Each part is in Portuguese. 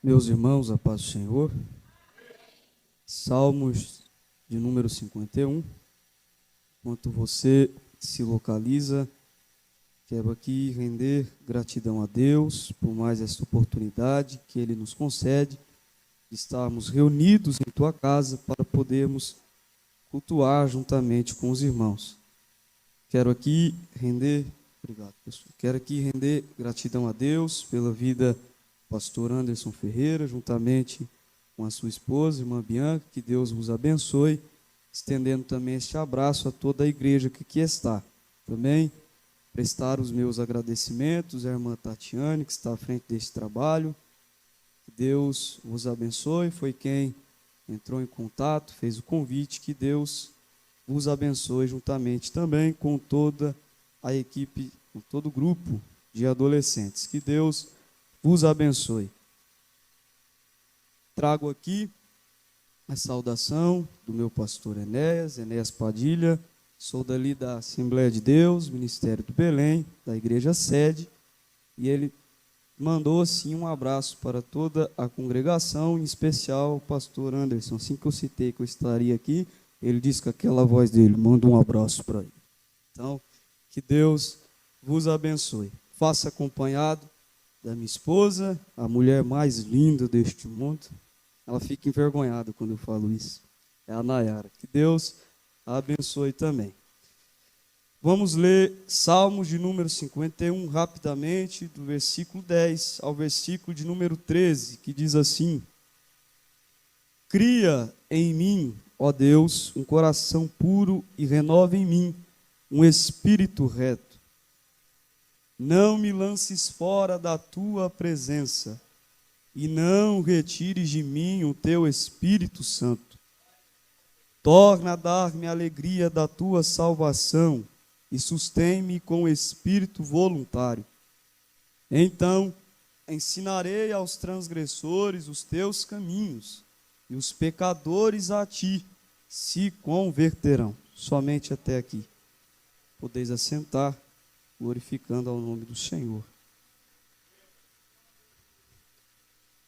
Meus irmãos, a paz do Senhor. Salmos de número 51. Enquanto você se localiza, quero aqui render gratidão a Deus por mais esta oportunidade que Ele nos concede de estarmos reunidos em tua casa para podermos cultuar juntamente com os irmãos. Quero aqui render gratidão a Deus pela vida do pastor Anderson Ferreira, juntamente com a sua esposa, irmã Bianca, que Deus vos abençoe, estendendo também este abraço a toda a igreja que aqui está. Também prestar os meus agradecimentos à irmã Tatiane, que está à frente deste trabalho. Que Deus vos abençoe, foi quem entrou em contato, fez o convite, que Deus vos abençoe juntamente também com toda a equipe, com todo o grupo de adolescentes. Que Deus vos abençoe. Trago aqui a saudação do meu pastor Enéas Padilha. Sou dali da Assembleia de Deus, Ministério do Belém, da Igreja Sede, e ele mandou assim um abraço para toda a congregação, em especial o pastor Anderson. Assim que eu citei que eu estaria aqui, ele disse com aquela voz dele: manda um abraço para ele. Então, que Deus vos abençoe. Faça acompanhado da minha esposa, a mulher mais linda deste mundo. Ela fica envergonhada quando eu falo isso. É a Nayara. Que Deus a abençoe também. Vamos ler Salmos de número 51 rapidamente, do versículo 10 ao versículo de número 13, que diz assim: Cria em mim, ó Deus, um coração puro e renova em mim um espírito reto. Não me lances fora da tua presença e não retires de mim o teu Espírito Santo. Torna a dar-me a alegria da tua salvação e sustém-me com espírito voluntário. Então ensinarei aos transgressores os teus caminhos, e os pecadores a ti se converterão. Somente até aqui. Podeis assentar, glorificando ao nome do Senhor.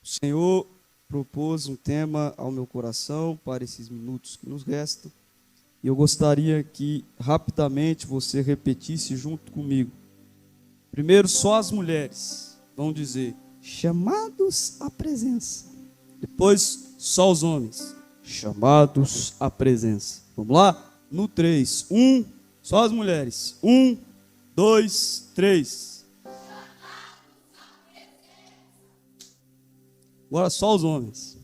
O Senhor propôs um tema ao meu coração para esses minutos que nos restam, e eu gostaria que rapidamente você repetisse junto comigo. Primeiro, só as mulheres vão dizer: chamados à presença. Depois, só os homens: chamados à presença. Vamos lá? No 3, só as mulheres. 1, 2, 3. Agora só os homens.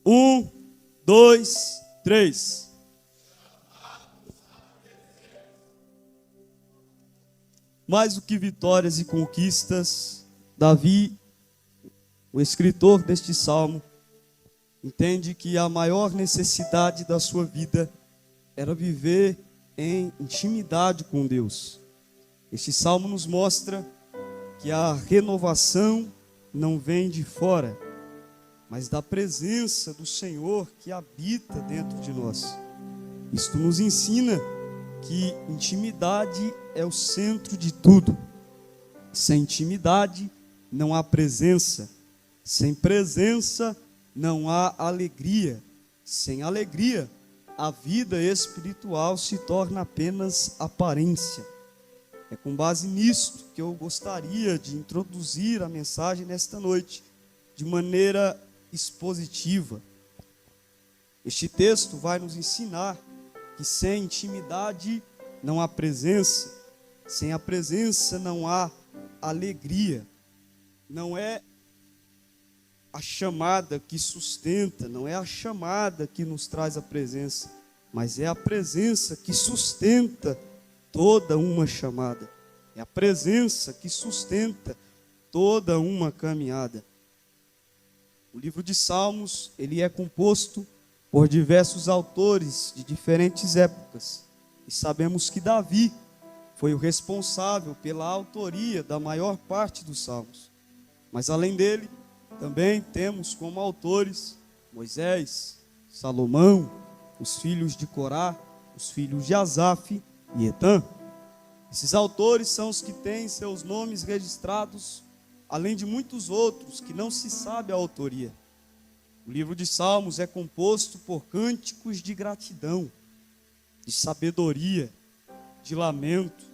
1, 2, 3. Mais do que vitórias e conquistas, Davi, o escritor deste salmo, entende que a maior necessidade da sua vida era viver em intimidade com Deus. Este salmo nos mostra que a renovação não vem de fora, mas da presença do Senhor que habita dentro de nós. Isto nos ensina que intimidade é o centro de tudo. Sem intimidade não há presença. Sem presença não há alegria. Sem alegria, a vida espiritual se torna apenas aparência. É com base nisto que eu gostaria de introduzir a mensagem nesta noite, de maneira expositiva. Este texto vai nos ensinar que sem intimidade não há presença, sem a presença não há alegria. Não é a chamada que sustenta, não é a chamada que nos traz a presença, mas é a presença que sustenta toda uma chamada. É a presença que sustenta toda uma caminhada. O livro de Salmos, ele é composto por diversos autores de diferentes épocas. E sabemos que Davi foi o responsável pela autoria da maior parte dos salmos. Mas além dele, também temos como autores Moisés, Salomão, os filhos de Corá, os filhos de Asaf e Etã. Esses autores são os que têm seus nomes registrados além de muitos outros que não se sabe a autoria. O livro de Salmos é composto por cânticos de gratidão, de sabedoria, de lamento.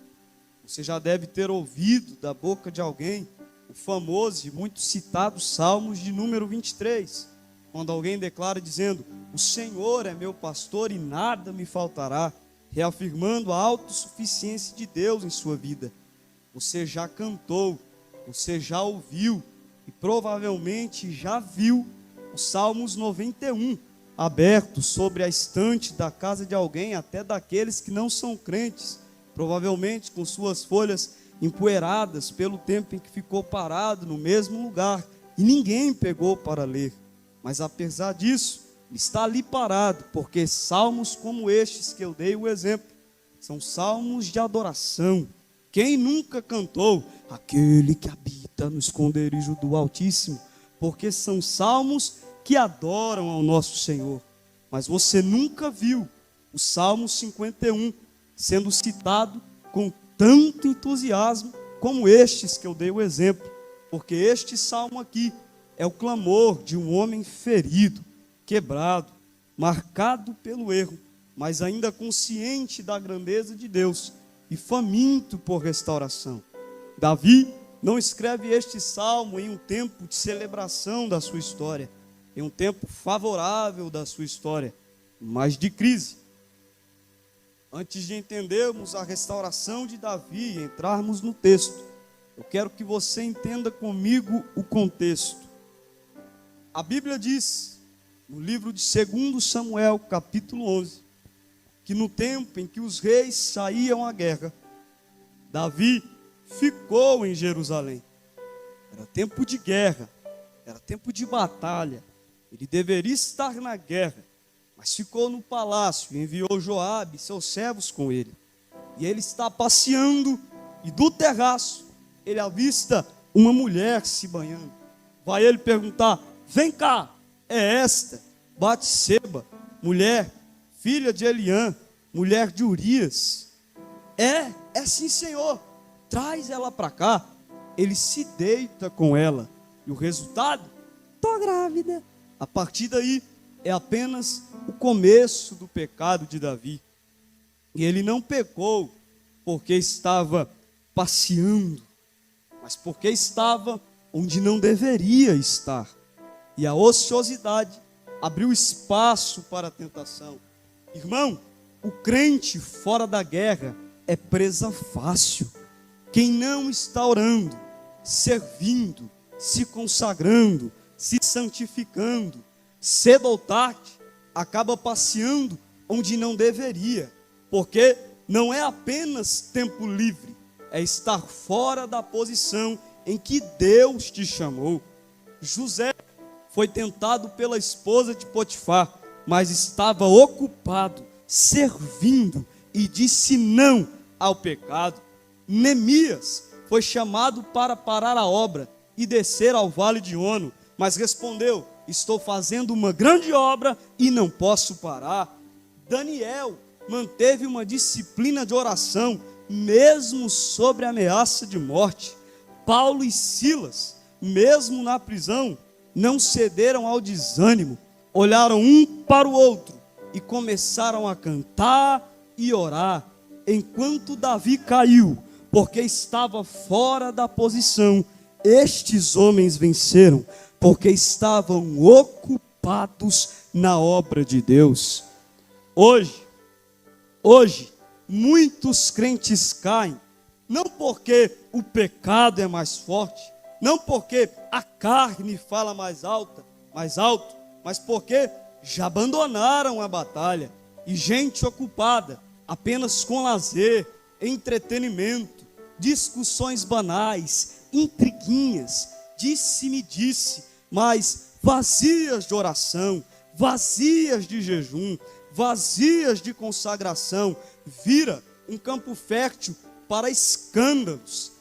Você já deve ter ouvido da boca de alguém o famoso e muito citado Salmos de número 23, quando alguém declara dizendo: o Senhor é meu pastor e nada me faltará, reafirmando a autossuficiência de Deus em sua vida. Você já cantou, você já ouviu e provavelmente já viu o Salmos 91 aberto sobre a estante da casa de alguém, até daqueles que não são crentes, provavelmente com suas folhas empoeiradas pelo tempo em que ficou parado no mesmo lugar e ninguém pegou para ler. Mas apesar disso, está ali parado, porque salmos como estes que eu dei o exemplo são salmos de adoração. Quem nunca cantou aquele que habita no esconderijo do Altíssimo? Porque são salmos que adoram ao nosso Senhor. Mas você nunca viu o Salmo 51 sendo citado com tanto entusiasmo como estes que eu dei o exemplo, porque este salmo aqui é o clamor de um homem ferido, quebrado, marcado pelo erro, mas ainda consciente da grandeza de Deus e faminto por restauração. Davi não escreve este salmo em um tempo de celebração da sua história, em um tempo favorável da sua história, mas de crise. Antes de entendermos a restauração de Davi e entrarmos no texto, eu quero que você entenda comigo o contexto. A Bíblia diz, no livro de 2 Samuel, capítulo 11, que no tempo em que os reis saíam à guerra, Davi ficou em Jerusalém. Era tempo de guerra, era tempo de batalha. Ele deveria estar na guerra, mas ficou no palácio e enviou Joabe e seus servos com ele. E ele está passeando e do terraço ele avista uma mulher se banhando. Vai ele perguntar: vem cá, é esta Batseba, mulher, filha de Eliã, mulher de Urias? É sim, Senhor, traz ela para cá. Ele se deita com ela e o resultado? Estou grávida. A partir daí é apenas o começo do pecado de Davi. E ele não pecou porque estava passeando, mas porque estava onde não deveria estar. E a ociosidade abriu espaço para a tentação. Irmão, o crente fora da guerra é presa fácil. Quem não está orando, servindo, se consagrando, se santificando, cedo ou tarde, acaba passeando onde não deveria, porque não é apenas tempo livre, é estar fora da posição em que Deus te chamou. José foi tentado pela esposa de Potifar, mas estava ocupado, servindo, e disse não ao pecado. Neemias foi chamado para parar a obra e descer ao vale de Ono, mas respondeu: estou fazendo uma grande obra e não posso parar. Daniel manteve uma disciplina de oração, mesmo sob a ameaça de morte. Paulo e Silas, mesmo na prisão, não cederam ao desânimo, olharam um para o outro e começaram a cantar e orar, enquanto Davi caiu, porque estava fora da posição. Estes homens venceram, porque estavam ocupados na obra de Deus. Hoje, muitos crentes caem, não porque o pecado é mais forte, não porque a carne fala mais alto, mas porque já abandonaram a batalha. E gente ocupada apenas com lazer, entretenimento, discussões banais, intriguinhas, disse-me-disse, mas vazias de oração, vazias de jejum, vazias de consagração, vira um campo fértil para escândalos,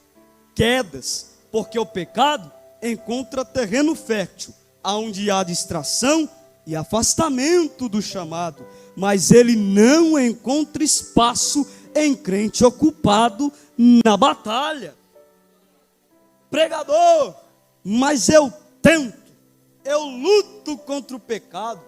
quedas, porque o pecado encontra terreno fértil, onde há distração e afastamento do chamado, mas ele não encontra espaço em crente ocupado na batalha. pregador, mas eu tento, eu luto contra o pecado,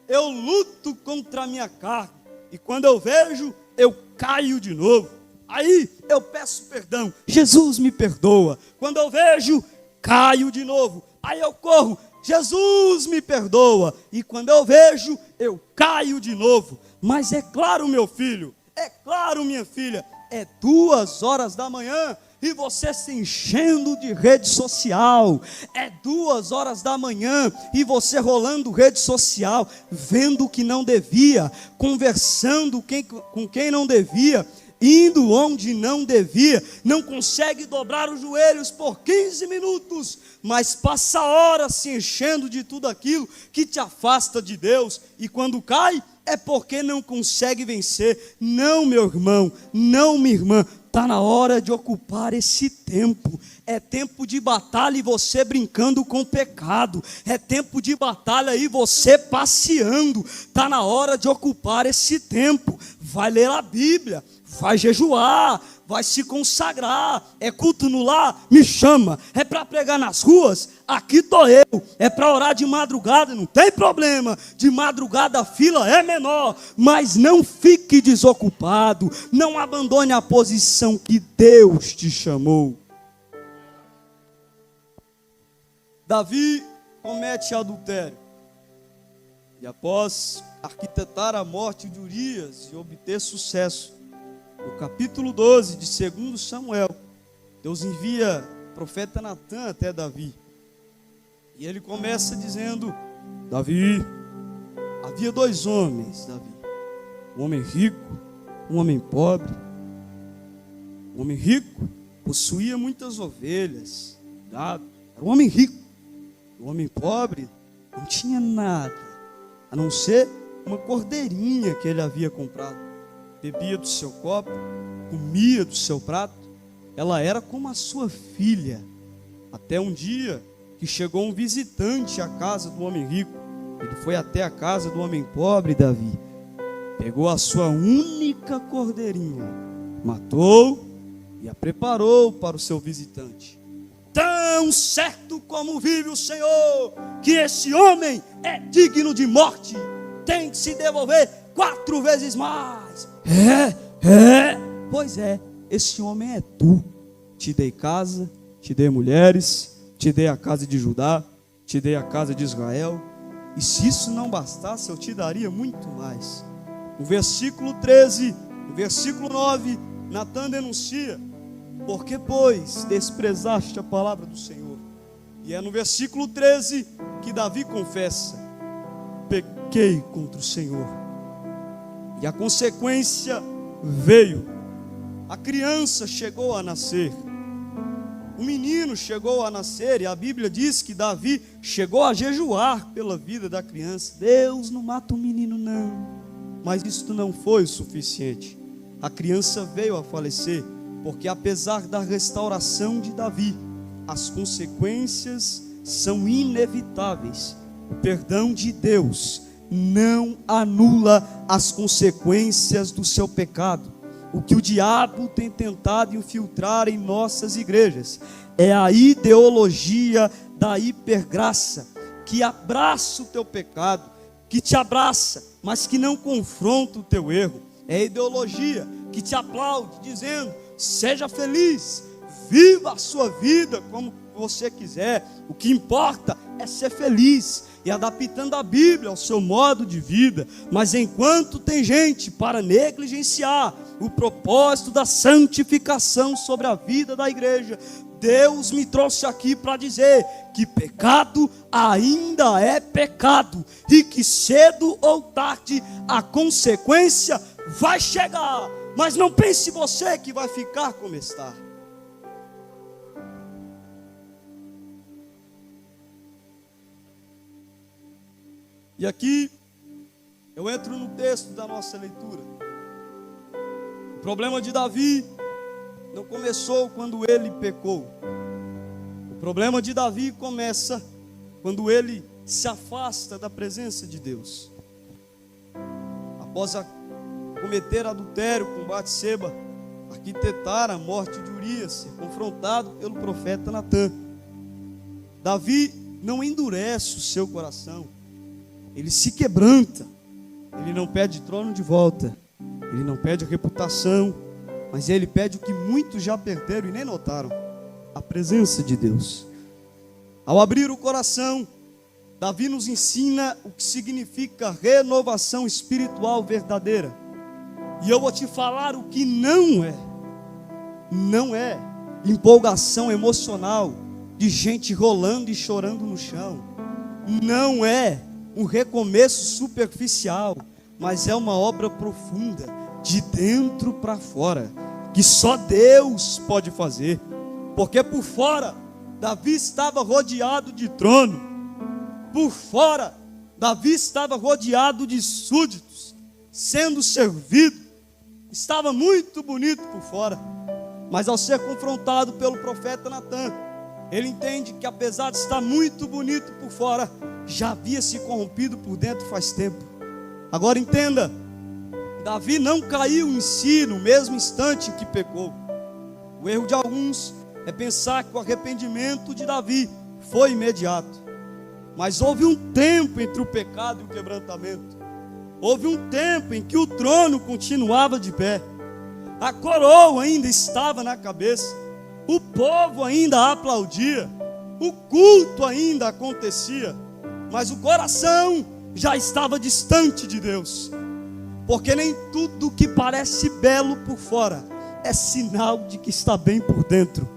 eu luto contra a minha carne, e quando eu vejo, eu caio de novo. Aí eu peço perdão, Jesus me perdoa. Quando eu vejo, caio de novo. Aí eu corro, Jesus me perdoa. E quando eu vejo, eu caio de novo. Mas é claro, meu filho, é claro, minha filha, é 2h da manhã e você se enchendo de rede social. É 2h da manhã e você rolando rede social, vendo o que não devia, conversando com quem não devia, indo onde não devia, não consegue dobrar os joelhos por 15 minutos, mas passa horas se enchendo de tudo aquilo que te afasta de Deus, e quando cai, é porque não consegue vencer. Não, meu irmão, não, minha irmã, está na hora de ocupar esse tempo. É tempo de batalha e você brincando com o pecado. É tempo de batalha e você passeando. Está na hora de ocupar esse tempo. Vai ler a Bíblia, vai jejuar, vai se consagrar. É culto no lar? Me chama. É para pregar nas ruas? Aqui estou eu. É para orar de madrugada? Não tem problema. De madrugada a fila é menor. Mas não fique desocupado. Não abandone a posição que Deus te chamou. Davi comete adultério. E após arquitetar a morte de Urias e obter sucesso, no capítulo 12 de 2 Samuel, Deus envia o profeta Natã até Davi. E ele começa dizendo: Davi, havia 2 homens, Davi. Um homem rico, um homem pobre. O homem rico possuía muitas ovelhas, gado. Era um homem rico. O homem pobre não tinha nada, a não ser uma cordeirinha que ele havia comprado. Bebia do seu copo, comia do seu prato. Ela era como a sua filha. Até um dia que chegou um visitante à casa do homem rico. Ele foi até a casa do homem pobre, Davi. Pegou a sua única cordeirinha, matou e a preparou para o seu visitante. Tão certo como vive o Senhor, que esse homem é digno de morte, tem que se devolver 4 vezes mais. Pois é, esse homem é tu. Te dei casa, te dei mulheres, te dei a casa de Judá, te dei a casa de Israel, e se isso não bastasse, eu te daria muito mais. No versículo 13, no versículo 9, Natã denuncia: porque, pois, desprezaste a palavra do Senhor? E é no versículo 13 que Davi confessa: pequei contra o Senhor. E a consequência veio. A criança chegou a nascer. O menino chegou a nascer. E a Bíblia diz que Davi chegou a jejuar pela vida da criança. Deus não mata o menino, não. Mas isso não foi o suficiente. A criança veio a falecer, porque apesar da restauração de Davi, as consequências são inevitáveis. O perdão de Deus não anula as consequências do seu pecado. O que o diabo tem tentado infiltrar em nossas igrejas é a ideologia da hipergraça, que abraça o teu pecado, que te abraça, mas que não confronta o teu erro. É a ideologia que te aplaude, dizendo: seja feliz, viva a sua vida como você quiser, o que importa é ser feliz, e adaptando a Bíblia ao seu modo de vida. Mas enquanto tem gente para negligenciar o propósito da santificação sobre a vida da igreja, Deus me trouxe aqui para dizer que pecado ainda é pecado, e que cedo ou tarde a consequência vai chegar. Mas não pense você que vai ficar como está. E aqui eu entro no texto da nossa leitura. O problema de Davi não começou quando ele pecou. O problema de Davi começa quando ele se afasta da presença de Deus. Após cometer adultério com Batseba, arquitetar a morte de Urias, ser confrontado pelo profeta Natã. Davi não endurece o seu coração, ele se quebranta, ele não pede trono de volta, ele não pede reputação, mas ele pede o que muitos já perderam e nem notaram: a presença de Deus. Ao abrir o coração, Davi nos ensina o que significa renovação espiritual verdadeira. E eu vou te falar o que não é. Não é empolgação emocional de gente rolando e chorando no chão. Não é um recomeço superficial, mas é uma obra profunda, de dentro para fora, que só Deus pode fazer. Porque por fora, Davi estava rodeado de trono. Por fora, Davi estava rodeado de súditos, sendo servido. Estava muito bonito por fora. Mas ao ser confrontado pelo profeta Natã, ele entende que apesar de estar muito bonito por fora, já havia se corrompido por dentro faz tempo. Agora entenda, Davi não caiu em si no mesmo instante em que pecou. O erro de alguns é pensar que o arrependimento de Davi foi imediato. Mas houve um tempo entre o pecado e o quebrantamento. Houve um tempo em que o trono continuava de pé. A coroa ainda estava na cabeça. O povo ainda aplaudia. O culto ainda acontecia. Mas o coração já estava distante de Deus. Porque nem tudo que parece belo por fora é sinal de que está bem por dentro.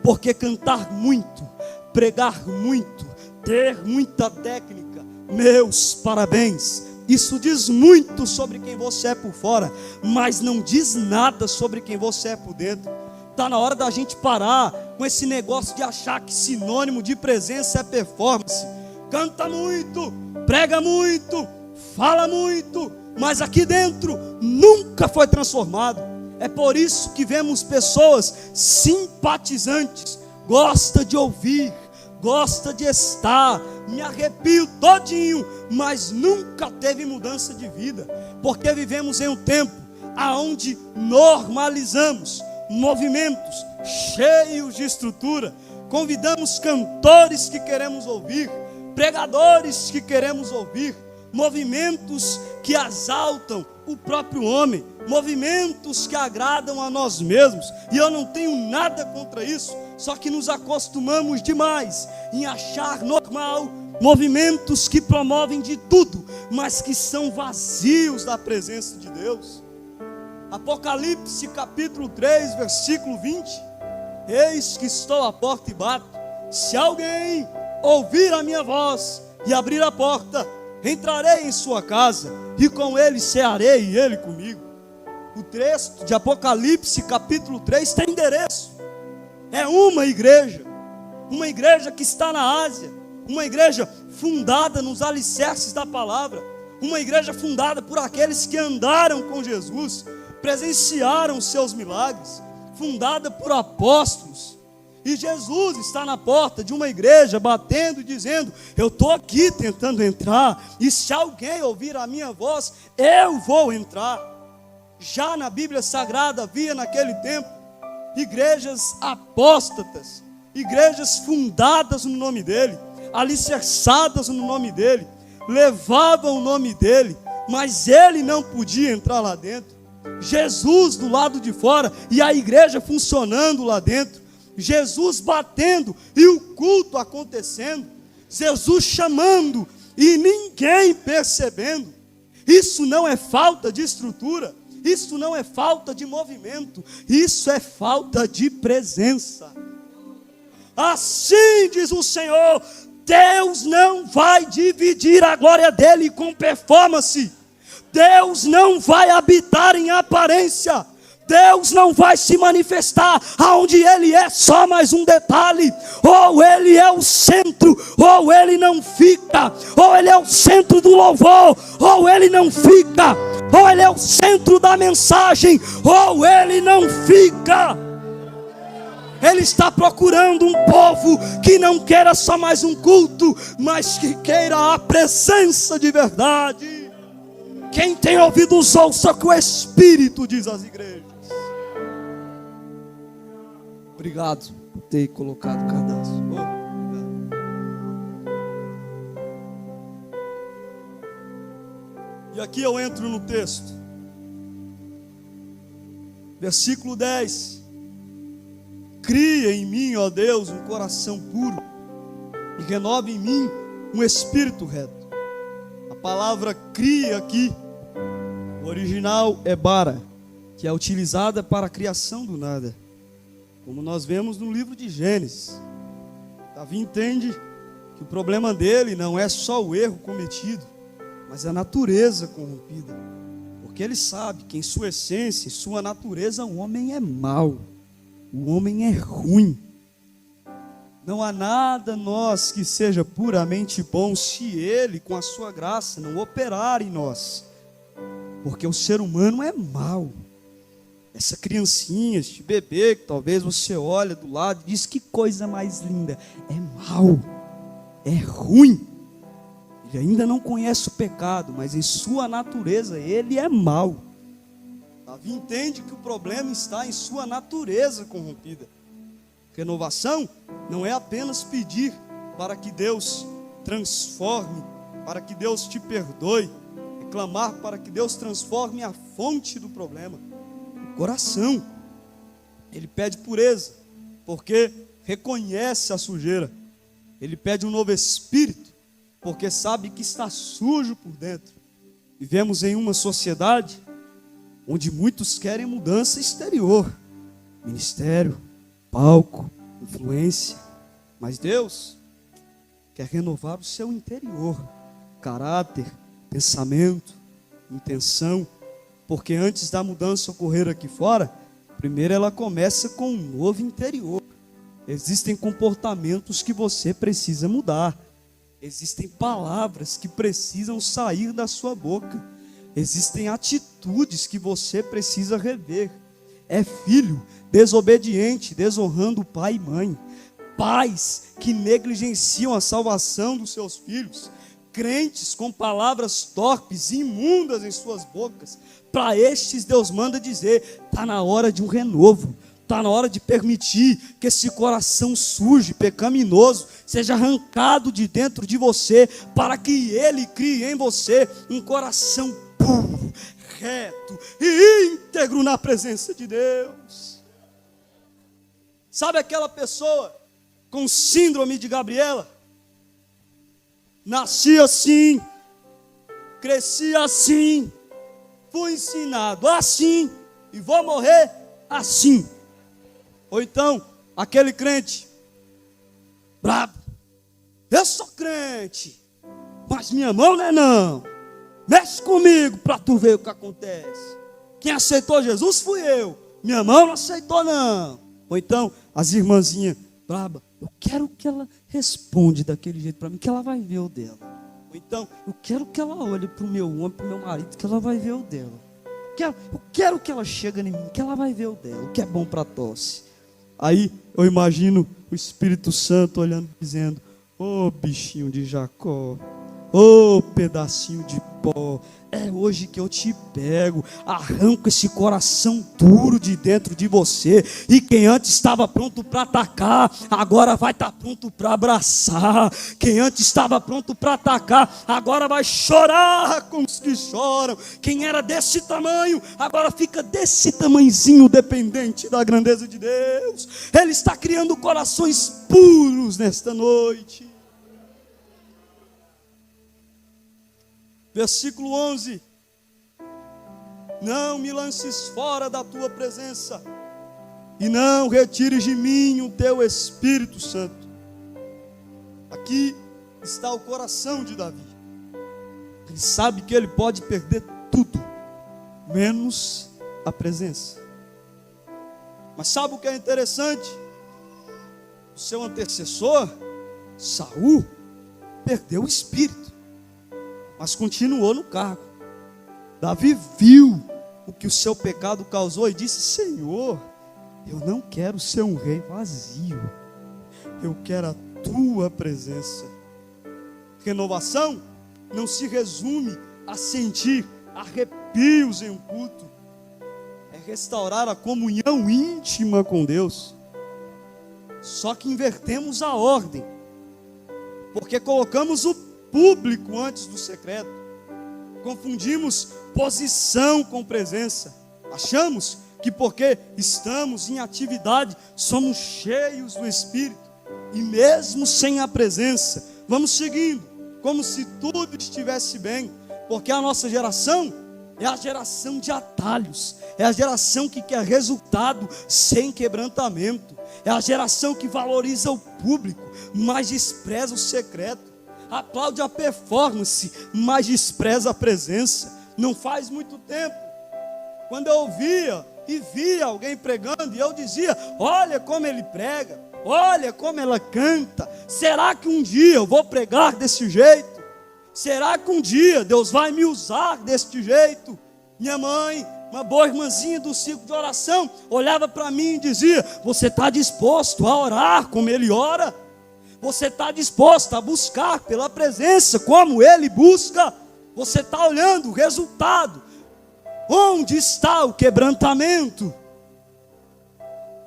Porque cantar muito, pregar muito, ter muita técnica, meus parabéns, isso diz muito sobre quem você é por fora, mas não diz nada sobre quem você é por dentro. Está na hora da gente parar com esse negócio de achar que sinônimo de presença é performance. Canta muito, prega muito, fala muito, mas aqui dentro nunca foi transformado. É por isso que vemos pessoas simpatizantes, gosta de ouvir, gosta de estar, me arrepio todinho, mas nunca teve mudança de vida, porque vivemos em um tempo aonde normalizamos movimentos cheios de estrutura, convidamos cantores que queremos ouvir, pregadores que queremos ouvir, movimentos que exaltam o próprio homem, movimentos que agradam a nós mesmos, e eu não tenho nada contra isso, só que nos acostumamos demais em achar normal movimentos que promovem de tudo, mas que são vazios da presença de Deus. Apocalipse capítulo 3, versículo 20: eis que estou à porta e bato, se alguém ouvir a minha voz e abrir a porta, entrarei em sua casa, e com ele cearei e ele comigo. O texto de Apocalipse capítulo 3 tem endereço. É uma igreja que está na Ásia, uma igreja fundada nos alicerces da palavra, uma igreja fundada por aqueles que andaram com Jesus, presenciaram seus milagres, fundada por apóstolos. E Jesus está na porta de uma igreja, batendo e dizendo: eu estou aqui tentando entrar, e se alguém ouvir a minha voz, eu vou entrar. Já na Bíblia Sagrada havia naquele tempo igrejas apóstatas, igrejas fundadas no nome dele, alicerçadas no nome dele, levavam o nome dele, mas ele não podia entrar lá dentro. Jesus do lado de fora e a igreja funcionando lá dentro, Jesus batendo e o culto acontecendo, Jesus chamando e ninguém percebendo. Isso não é falta de estrutura, isso não é falta de movimento, isso é falta de presença. Assim diz o Senhor: Deus não vai dividir a glória dele com performance. Deus não vai habitar em aparência. Deus não vai se manifestar aonde ele é só mais um detalhe. Ou ele é o centro, ou ele não fica. Ou ele é o centro do louvor, ou ele não fica. Ou ele é o centro da mensagem, ou ele não fica. Ele está procurando um povo que não queira só mais um culto, mas que queira a presença de verdade. Quem tem ouvidos ouça o que o Espírito diz às igrejas. Obrigado por ter colocado o cadastro. Obrigado. E aqui eu entro no texto. Versículo 10. Cria em mim, ó Deus, um coração puro e renova em mim um espírito reto. A palavra cria aqui, o original é bara, que é utilizada para a criação do nada, como nós vemos no livro de Gênesis. Davi entende que o problema dele não é só o erro cometido, mas a natureza corrompida, porque ele sabe que em sua essência, em sua natureza, o homem é mau, o homem é ruim. Não há nada nós que seja puramente bom se Ele, com a sua graça, não operar em nós, porque o ser humano é mau. Essa criancinha, este bebê que talvez você olha do lado e diz: que coisa mais linda. É mau, é ruim. Ele ainda não conhece o pecado, mas em sua natureza ele é mau. Davi entende que o problema está em sua natureza corrompida. Renovação não é apenas pedir para que Deus transforme, para que Deus te perdoe, é clamar para que Deus transforme a fonte do problema, o coração. Ele pede pureza, porque reconhece a sujeira. Ele pede um novo espírito, porque sabe que está sujo por dentro. Vivemos em uma sociedade onde muitos querem mudança exterior, ministério, palco, influência, mas Deus quer renovar o seu interior, caráter, pensamento, intenção, porque antes da mudança ocorrer aqui fora, primeiro ela começa com um novo interior. Existem comportamentos que você precisa mudar, existem palavras que precisam sair da sua boca, existem atitudes que você precisa rever. É filho desobediente, desonrando pai e mãe, pais que negligenciam a salvação dos seus filhos, crentes com palavras torpes e imundas em suas bocas. Para estes Deus manda dizer: está na hora de um renovo, está na hora de permitir que esse coração sujo, pecaminoso, seja arrancado de dentro de você, para que Ele crie em você um coração puro, reto e íntegro na presença de Deus. Sabe aquela pessoa com síndrome de Gabriela? Nasci assim, cresci assim, fui ensinado assim e vou morrer assim. Ou então, aquele crente brabo: eu sou crente, mas minha mão não é não. Mexe comigo para tu ver o que acontece. Quem aceitou Jesus fui eu, minha mão não aceitou não. Ou então, as irmãzinhas braba: eu quero que ela responda daquele jeito para mim, que ela vai ver o dela. Ou então, eu quero que ela olhe para o meu homem, para o meu marido, que ela vai ver o dela. Eu quero que ela chegue em mim, que ela vai ver o dela, o que é bom para tosse. Aí eu imagino o Espírito Santo olhando, dizendo: ô bichinho de Jacó, ô pedacinho de pó, é hoje que eu te pego, arranco esse coração duro de dentro de você, e quem antes estava pronto para atacar, agora vai estar pronto para abraçar. Quem antes estava pronto para atacar, agora vai chorar com os que choram. Quem era desse tamanho, agora fica desse tamanhozinho, dependente da grandeza de Deus. Ele está criando corações puros nesta noite. Versículo 11: não me lances fora da tua presença, e não retires de mim o teu Espírito Santo. Aqui está o coração de Davi. Ele sabe que ele pode perder tudo, menos a presença. Mas sabe o que é interessante? O seu antecessor, Saul, perdeu o espírito, mas continuou no cargo. Davi viu o que o seu pecado causou e disse: Senhor, eu não quero ser um rei vazio, eu quero a tua presença. Renovação não se resume a sentir arrepios em um culto, é restaurar a comunhão íntima com Deus. Só que invertemos a ordem, porque colocamos o público antes do secreto. Confundimos posição com presença. Achamos que porque estamos em atividade, somos cheios do Espírito. E mesmo sem a presença, vamos seguindo, como se tudo estivesse bem. Porque a nossa geração é a geração de atalhos. É a geração que quer resultado sem quebrantamento. É a geração que valoriza o público, mas despreza o secreto. Aplaude a performance, mas despreza a presença. Não faz muito tempo, quando eu ouvia e via alguém pregando, e eu dizia: olha como ele prega, olha como ela canta. Será que um dia eu vou pregar desse jeito? Será que um dia Deus vai me usar desse jeito? Minha mãe, uma boa irmãzinha do ciclo de oração, olhava para mim e dizia: você está disposto a orar como ele ora? Você está disposto a buscar pela presença como ele busca? Você está olhando o resultado? Onde está o quebrantamento?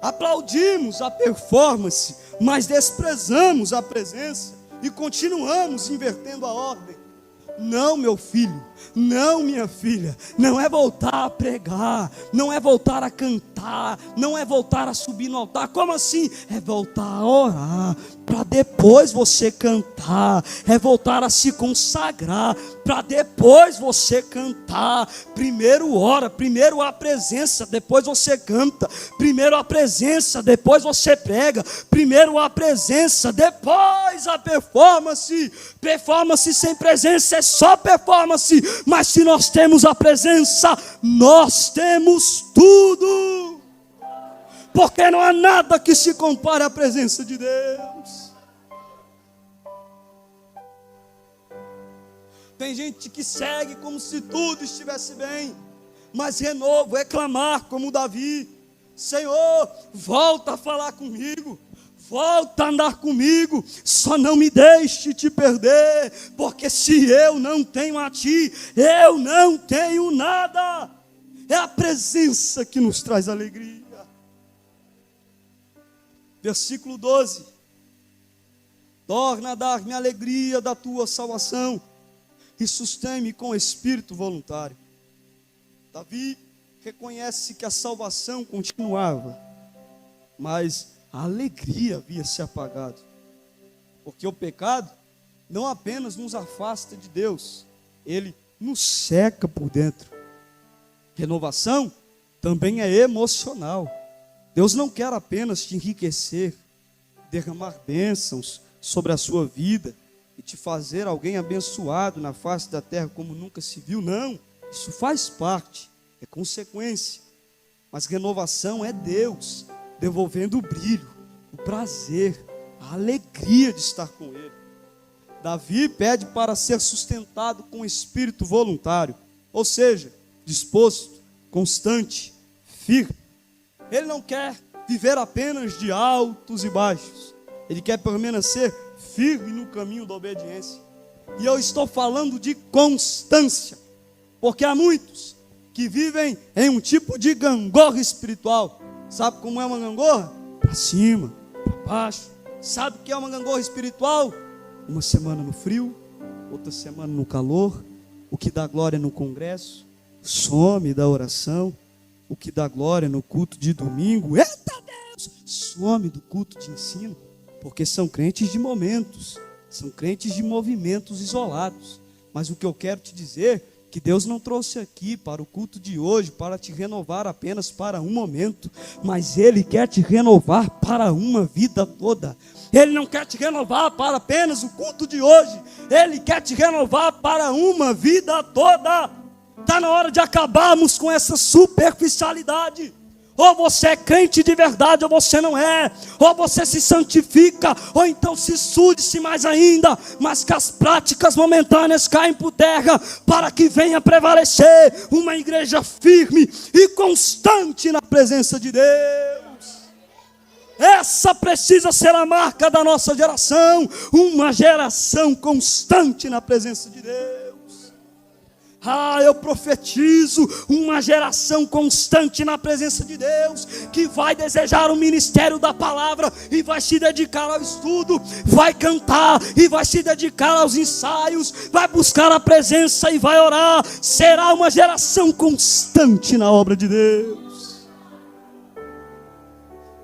Aplaudimos a performance, mas desprezamos a presença e continuamos invertendo a ordem. Não, meu filho, não, minha filha, não é voltar a pregar, não é voltar a cantar, não é voltar a subir no altar. Como assim? É voltar a orar, para depois você cantar. É voltar a se consagrar, para depois você cantar. Primeiro ora, primeiro a presença, depois você canta. Primeiro a presença, depois você prega. Primeiro a presença, depois a performance. Performance sem presença é só performance. Mas se nós temos a presença, nós temos tudo. Porque não há nada que se compare à presença de Deus. Tem gente que segue como se tudo estivesse bem, mas renovo é clamar como Davi: Senhor, volta a falar comigo, volta a andar comigo, só não me deixe te perder, porque se eu não tenho a ti, eu não tenho nada. É a presença que nos traz alegria. Versículo 12: torna a dar-me a alegria da tua salvação e sustém-me com espírito voluntário. Davi reconhece que a salvação continuava, mas a alegria havia se apagado, porque o pecado não apenas nos afasta de Deus, ele nos seca por dentro. Renovação também é emocional. Deus não quer apenas te enriquecer, derramar bênçãos sobre a sua vida e te fazer alguém abençoado na face da terra como nunca se viu. Não, isso faz parte, é consequência. Mas renovação é Deus devolvendo o brilho, o prazer, a alegria de estar com Ele. Davi pede para ser sustentado com espírito voluntário, ou seja, disposto, constante, firme. Ele não quer viver apenas de altos e baixos. Ele quer permanecer firme no caminho da obediência. E eu estou falando de constância, porque há muitos que vivem em um tipo de gangorra espiritual. Sabe como é uma gangorra? Para cima, para baixo. Sabe o que é uma gangorra espiritual? Uma semana no frio, outra semana no calor. O que dá glória no congresso, some da oração. O que dá glória no culto de domingo, eita Deus, some do culto de ensino. Porque são crentes de momentos, são crentes de movimentos isolados. Mas o que eu quero te dizer, que Deus não trouxe aqui para o culto de hoje para te renovar apenas para um momento, mas Ele quer te renovar para uma vida toda. Ele não quer te renovar para apenas o culto de hoje, Ele quer te renovar para uma vida toda. Está na hora de acabarmos com essa superficialidade. Ou você é crente de verdade ou você não é. Ou você se santifica, ou então se sude-se mais ainda, mas que as práticas momentâneas caem por terra, para que venha prevalecer uma igreja firme e constante na presença de Deus. Essa precisa ser a marca da nossa geração, uma geração constante na presença de Deus. Eu profetizo uma geração constante na presença de Deus, que vai desejar o ministério da palavra e vai se dedicar ao estudo, vai cantar e vai se dedicar aos ensaios, vai buscar a presença e vai orar. Será uma geração constante na obra de Deus.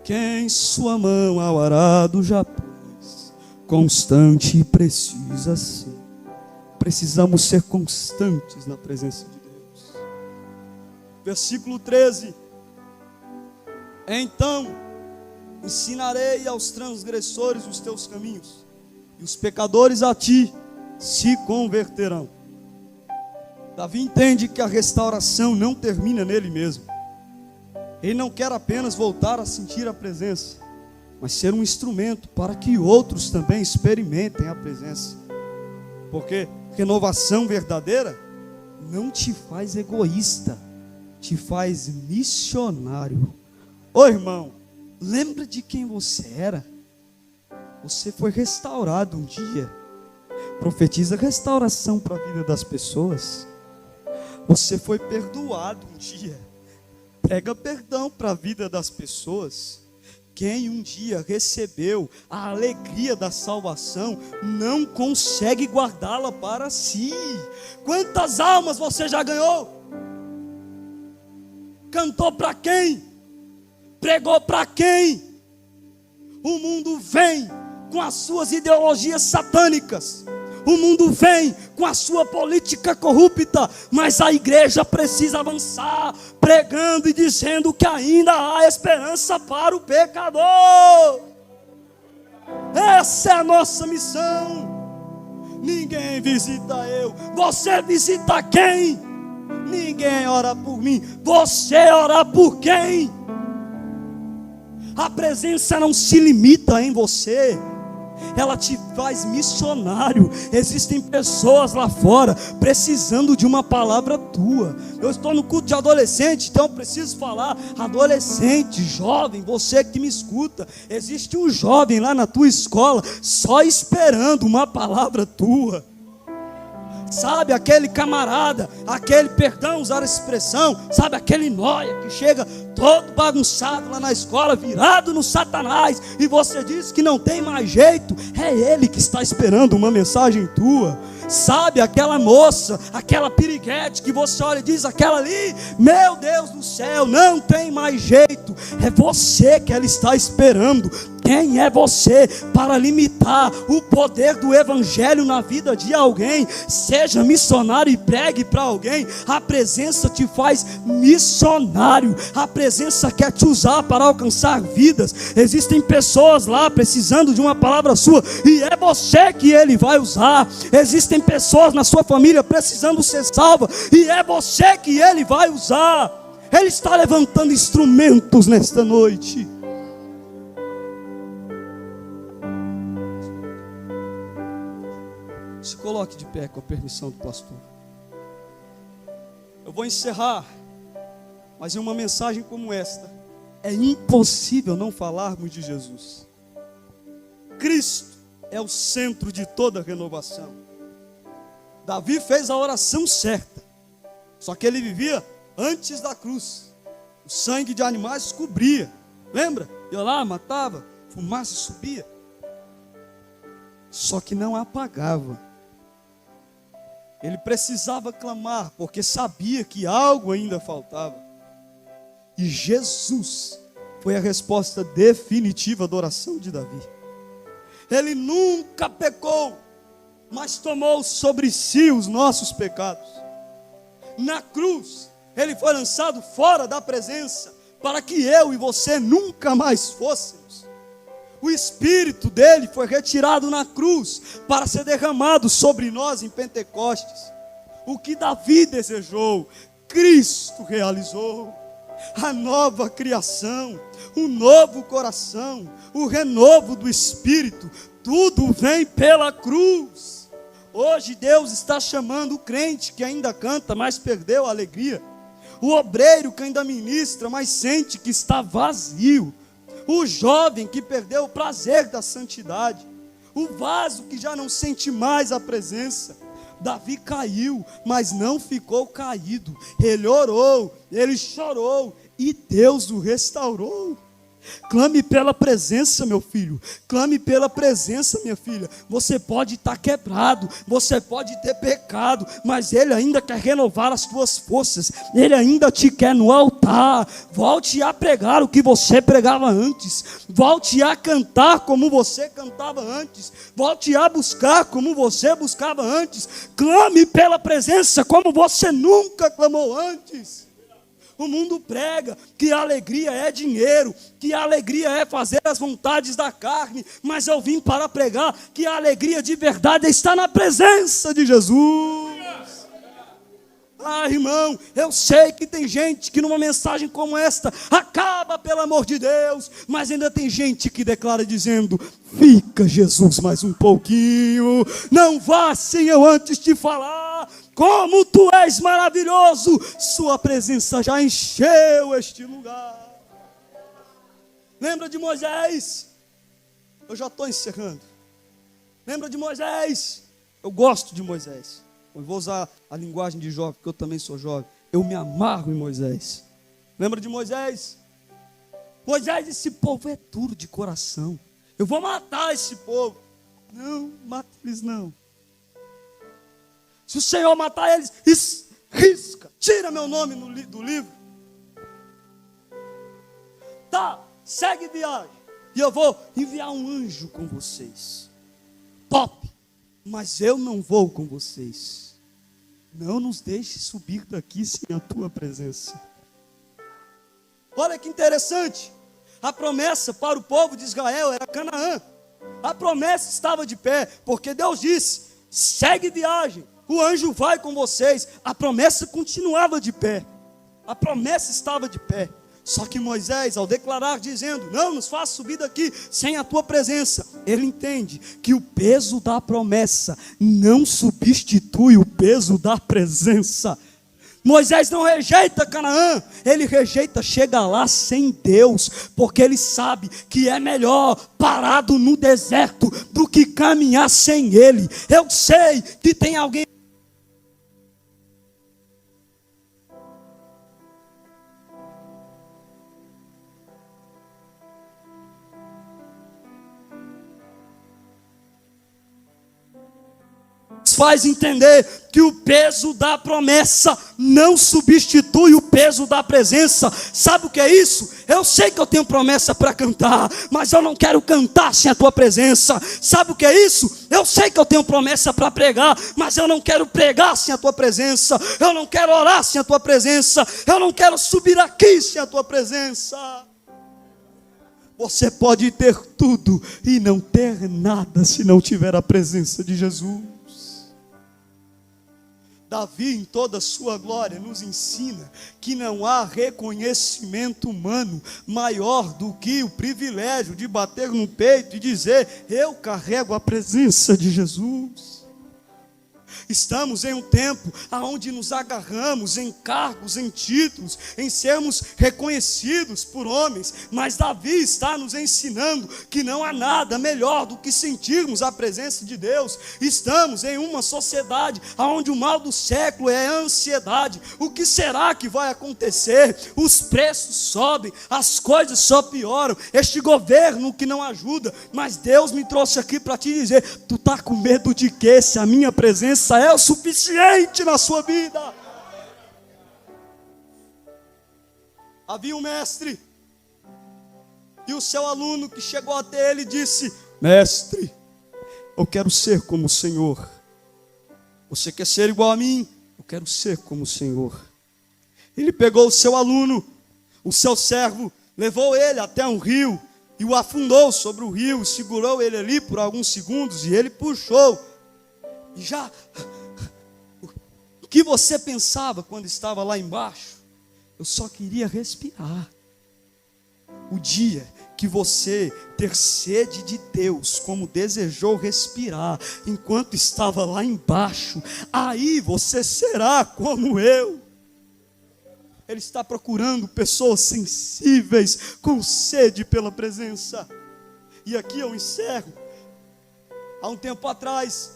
Quem sua mão ao arado já pôs, constante precisa ser. Precisamos ser constantes na presença de Deus. Versículo 13. Então ensinarei aos transgressores os teus caminhos, e os pecadores a ti se converterão. Davi entende que a restauração não termina nele mesmo. Ele não quer apenas voltar a sentir a presença, mas ser um instrumento para que outros também experimentem a presença. Porque renovação verdadeira não te faz egoísta, te faz missionário. Ô irmão, lembra de quem você era? Você foi restaurado um dia. Profetiza restauração para a vida das pessoas. Você foi perdoado um dia. Prega perdão para a vida das pessoas. Quem um dia recebeu a alegria da salvação não consegue guardá-la para si. Quantas almas você já ganhou? Cantou para quem? Pregou para quem? O mundo vem com as suas ideologias satânicas. O mundo vem com a sua política corrupta, mas a igreja precisa avançar, pregando e dizendo que ainda há esperança para o pecador. Essa é a nossa missão. Ninguém visita eu. Você visita quem? Ninguém ora por mim. Você ora por quem? A presença não se limita em você, ela te faz missionário. Existem pessoas lá fora precisando de uma palavra tua. Eu estou no culto de adolescente, então eu preciso falar. Adolescente, jovem, você que me escuta, existe um jovem lá na tua escola só esperando uma palavra tua. Sabe, aquele camarada, aquele, perdão usar essa expressão, sabe, aquele nóia que chega todo bagunçado lá na escola, virado no Satanás, e você diz que não tem mais jeito. É ele que está esperando uma mensagem tua. Sabe, aquela moça, aquela piriguete que você olha e diz, aquela ali, meu Deus do céu, não tem mais jeito. É você que ela está esperando. Quem é você para limitar o poder do evangelho na vida de alguém? Seja missionário e pregue para alguém. A presença te faz missionário. A presença quer te usar para alcançar vidas. Existem pessoas lá precisando de uma palavra sua, e é você que ele vai usar. Existem pessoas na sua família precisando ser salva, e é você que ele vai usar. Ele está levantando instrumentos nesta noite. Se coloque de pé com a permissão do pastor. Eu vou encerrar, mas em uma mensagem como esta, é impossível não falarmos de Jesus. Cristo é o centro de toda renovação. Davi fez a oração certa, só que ele vivia antes da cruz. O sangue de animais cobria, lembra? Ia lá, matava, fumaça subia, só que não apagava. Ele precisava clamar, porque sabia que algo ainda faltava. E Jesus foi a resposta definitiva da oração de Davi. Ele nunca pecou, mas tomou sobre si os nossos pecados. Na cruz, ele foi lançado fora da presença, para que eu e você nunca mais fôssemos. O Espírito dele foi retirado na cruz para ser derramado sobre nós em Pentecostes. O que Davi desejou, Cristo realizou. A nova criação, o novo coração, o renovo do Espírito, tudo vem pela cruz. Hoje Deus está chamando o crente que ainda canta, mas perdeu a alegria. O obreiro que ainda ministra, mas sente que está vazio. O jovem que perdeu o prazer da santidade. O vaso que já não sente mais a presença. Davi caiu, mas não ficou caído. Ele orou, ele chorou e Deus o restaurou. Clame pela presença, meu filho. Clame pela presença, minha filha. Você pode estar quebrado, você pode ter pecado, mas Ele ainda quer renovar as tuas forças. Ele ainda te quer no altar. Volte a pregar o que você pregava antes. Volte a cantar como você cantava antes. Volte a buscar como você buscava antes. Clame pela presença como você nunca clamou antes. O mundo prega que a alegria é dinheiro, que a alegria é fazer as vontades da carne, mas eu vim para pregar que a alegria de verdade está na presença de Jesus. Ah, irmão, eu sei que tem gente que numa mensagem como esta acaba pelo amor de Deus, mas ainda tem gente que declara dizendo: fica Jesus mais um pouquinho, não vá sem eu antes te falar. Como tu és maravilhoso, sua presença já encheu este lugar. Lembra de Moisés? Eu já estou encerrando. Lembra de Moisés? Eu gosto de Moisés. Eu vou usar a linguagem de jovem, porque eu também sou jovem. Eu me amarro em Moisés. Lembra de Moisés? Moisés, esse povo é duro de coração. Eu vou matar esse povo. Não, mata eles não. Se o Senhor matar eles, risca, tira meu nome do livro. Tá, segue viagem. E eu vou enviar um anjo com vocês. Top. Mas eu não vou com vocês. Não nos deixe subir daqui sem a tua presença. Olha que interessante. A promessa para o povo de Israel era Canaã. A promessa estava de pé, porque Deus disse: segue viagem. O anjo vai com vocês. A promessa continuava de pé. A promessa estava de pé. Só que Moisés, ao declarar dizendo: não nos faça subir daqui sem a tua presença, ele entende que o peso da promessa não substitui o peso da presença. Moisés não rejeita Canaã, ele rejeita chegar lá sem Deus, porque ele sabe que é melhor parado no deserto do que caminhar sem ele. Eu sei que tem alguém faz entender que o peso da promessa não substitui o peso da presença. Sabe o que é isso? Eu sei que eu tenho promessa para cantar, mas eu não quero cantar sem a tua presença. Sabe o que é isso? Eu sei que eu tenho promessa para pregar, mas eu não quero pregar sem a tua presença. Eu não quero orar sem a tua presença. Eu não quero subir aqui sem a tua presença. Você pode ter tudo e não ter nada se não tiver a presença de Jesus. Davi, em toda a sua glória, nos ensina que não há reconhecimento humano maior do que o privilégio de bater no peito e dizer: eu carrego a presença de Jesus. Estamos em um tempo onde nos agarramos em cargos, em títulos, em sermos reconhecidos por homens, mas Davi está nos ensinando que não há nada melhor do que sentirmos a presença de Deus. Estamos em uma sociedade onde o mal do século é a ansiedade. O que será que vai acontecer? Os preços sobem, as coisas só pioram, este governo que não ajuda, mas Deus me trouxe aqui para te dizer: tu está com medo de quê? Se a minha presença é o suficiente na sua vida. Havia um mestre, e o seu aluno que chegou até ele disse: mestre, eu quero ser como o Senhor. Você quer ser igual a mim? Eu quero ser como o Senhor. Ele pegou o seu aluno, o seu servo, levou ele até um rio e o afundou sobre o rio, segurou ele ali por alguns segundos e ele puxou. E já, o que você pensava quando estava lá embaixo? Eu só queria respirar. O dia que você ter sede de Deus, como desejou respirar enquanto estava lá embaixo, aí você será como eu. Ele está procurando pessoas sensíveis, com sede pela presença. E aqui eu encerro. Há um tempo atrás,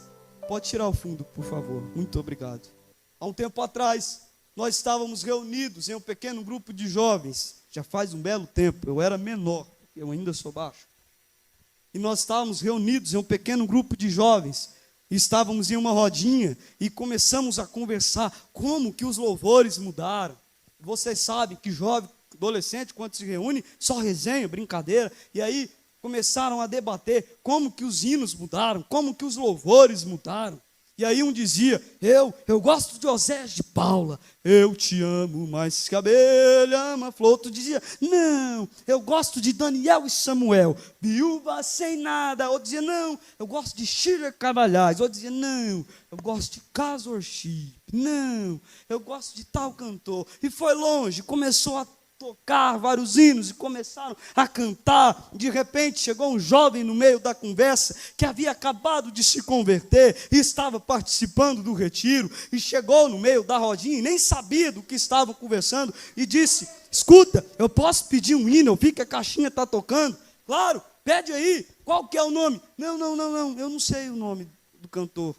Pode tirar o fundo, por favor. Muito obrigado. Há um tempo atrás, nós estávamos reunidos em um pequeno grupo de jovens. Já faz um belo tempo, eu era menor, eu ainda sou baixo. E nós estávamos reunidos em um pequeno grupo de jovens. E estávamos em uma rodinha e começamos a conversar como que os louvores mudaram. Vocês sabem que jovem, adolescente, quando se reúne, só resenha, brincadeira. E aí começaram a debater como que os hinos mudaram, como que os louvores mudaram. E aí um dizia, eu gosto de Osés de Paula, eu te amo mais que a abelha ama a flor. Outro dizia, não, eu gosto de Daniel e Samuel, viúva sem nada. Outro dizia, não, eu gosto de Schiller Carvalhais. Outro dizia, não, eu gosto de Cas Worship. Não, eu gosto de tal cantor. E foi longe, começou a tocar vários hinos e começaram a cantar. De repente chegou um jovem no meio da conversa que havia acabado de se converter e estava participando do retiro e chegou no meio da rodinha e nem sabia do que estavam conversando e disse, escuta, eu posso pedir um hino? Eu vi que a caixinha está tocando. Claro, pede aí, qual que é o nome? Não, eu não sei o nome do cantor,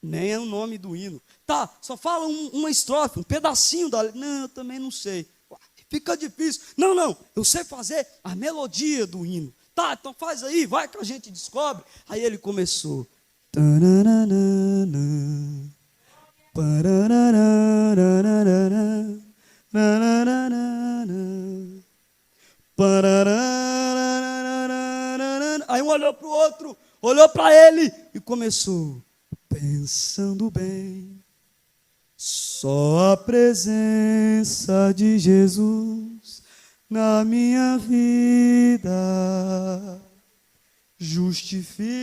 nem é o nome do hino. Tá, só fala uma estrofe, um pedacinho da... Não, eu também não sei. Fica difícil. Não, eu sei fazer a melodia do hino. Tá, então faz aí, vai que a gente descobre. Aí ele começou. Aí um olhou para o outro, olhou para ele e começou. Pensando bem. Só a presença de Jesus na minha vida justifica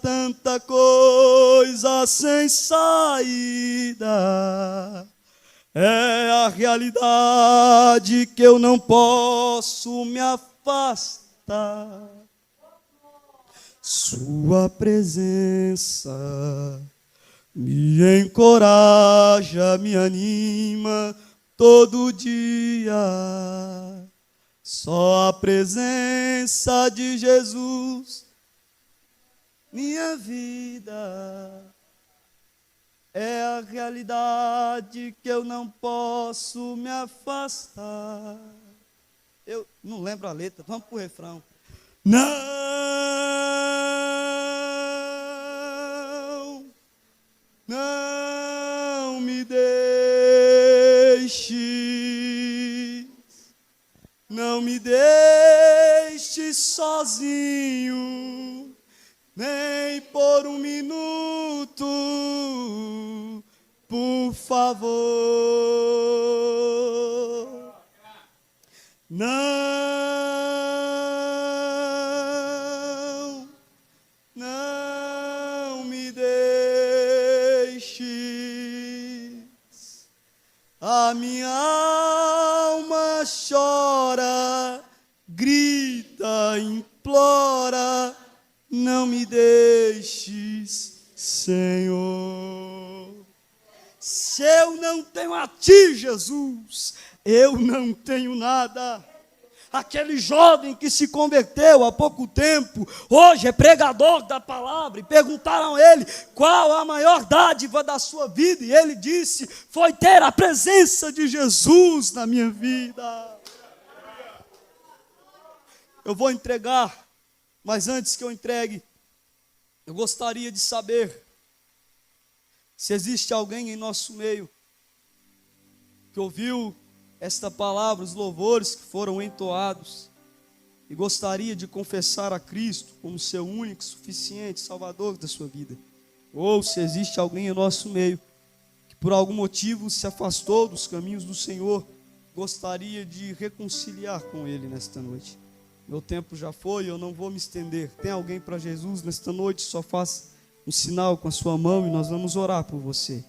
tanta coisa sem saída. É a realidade que eu não posso me afastar. Sua presença me encoraja, me anima todo dia. Só a presença de Jesus, minha vida, é a realidade que eu não posso me afastar. Eu não lembro a letra, vamos para o refrão. Não me deixes, não me deixes sozinho, nem por um minuto, por favor. Não me deixes. A minha alma chora, grita, implora, não me deixes, Senhor. Se eu não tenho a Ti, Jesus, eu não tenho nada. Aquele jovem que se converteu há pouco tempo, hoje é pregador da palavra, e perguntaram a ele, qual a maior dádiva da sua vida? E ele disse, foi ter a presença de Jesus na minha vida. Eu vou entregar, mas antes que eu entregue, eu gostaria de saber se existe alguém em nosso meio que ouviu esta palavra, os louvores que foram entoados, e gostaria de confessar a Cristo como seu único, suficiente Salvador da sua vida. Ou se existe alguém em nosso meio que por algum motivo se afastou dos caminhos do Senhor, gostaria de reconciliar com Ele nesta noite. Meu tempo já foi, eu não vou me estender. Tem alguém para Jesus nesta noite? Só faça um sinal com a sua mão e nós vamos orar por você.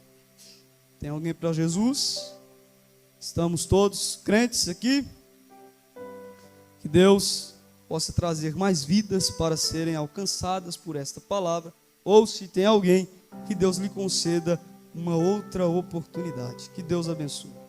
Tem alguém para Jesus? Estamos todos crentes aqui? Que Deus possa trazer mais vidas para serem alcançadas por esta palavra. Ou se tem alguém, que Deus lhe conceda uma outra oportunidade. Que Deus abençoe.